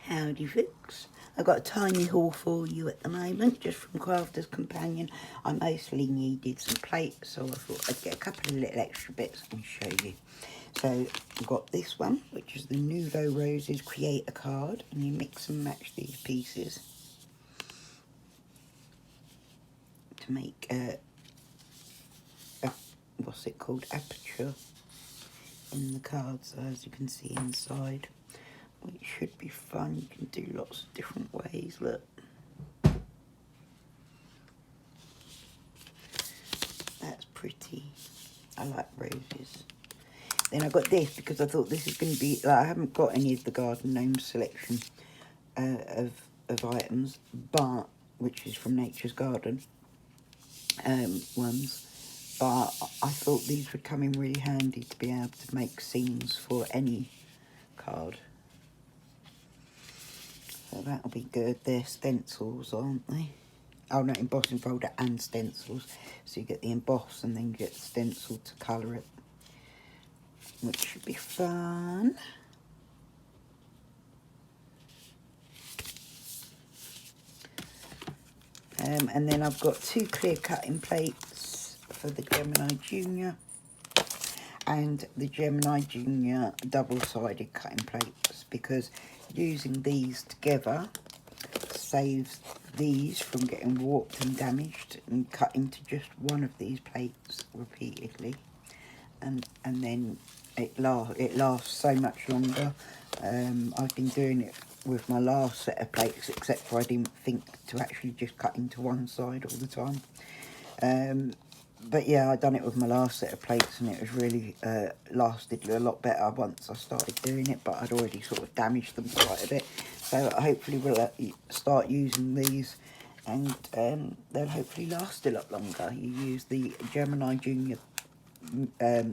Howdy folks, I've got a tiny haul for you at the moment, just from Crafter's Companion. I mostly needed some plates, so I thought I'd get a couple of little extra bits and show you. So I've got this one, which is the Nudo Roses Creator card, and you mix and match these pieces to make a what's it called, aperture in the card, so as you can see inside. It should be fun. You can do lots of different ways. Look, that's pretty. I like roses. Then I got this because I thought this is going to be like, I haven't got any of the Garden Gnome selection of items, but which is from Nature's Garden ones, but I thought these would come in really handy to be able to make scenes for any card. So that'll be good. They're stencils, aren't they? Oh no, embossing folder and stencils. So you get the emboss and then you get the stencil to colour it, which should be fun. And then I've got two clear cutting plates for the Gemini Junior and the Gemini Junior double-sided cutting plates, because using these together saves these from getting warped and damaged, and cut into just one of these plates repeatedly, and then it lasts so much longer. I've been doing it with my last set of plates, except for I didn't think to actually just cut into one side all the time. But yeah, I'd done it with my last set of plates, and it was really lasted a lot better once I started doing it, but I'd already sort of damaged them quite a bit. So hopefully we'll start using these, and they'll hopefully last a lot longer. You use the Gemini Junior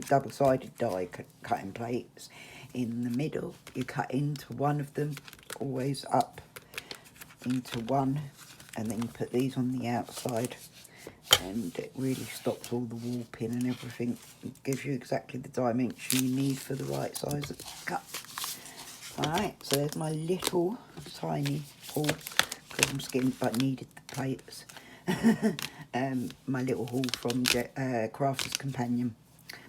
double-sided die cutting plates. In the middle, you cut into one of them, always up into one, and then you put these on the outside, and it really stops all the warping and everything. It gives you exactly the dimension you need for the right size of cut. Alright, so there's my little tiny haul, because I'm skinned but needed the plates. My little haul from Crafter's Companion.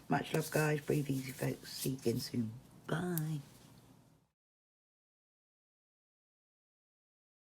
Much love guys, breathe easy folks, see you again soon. Bye.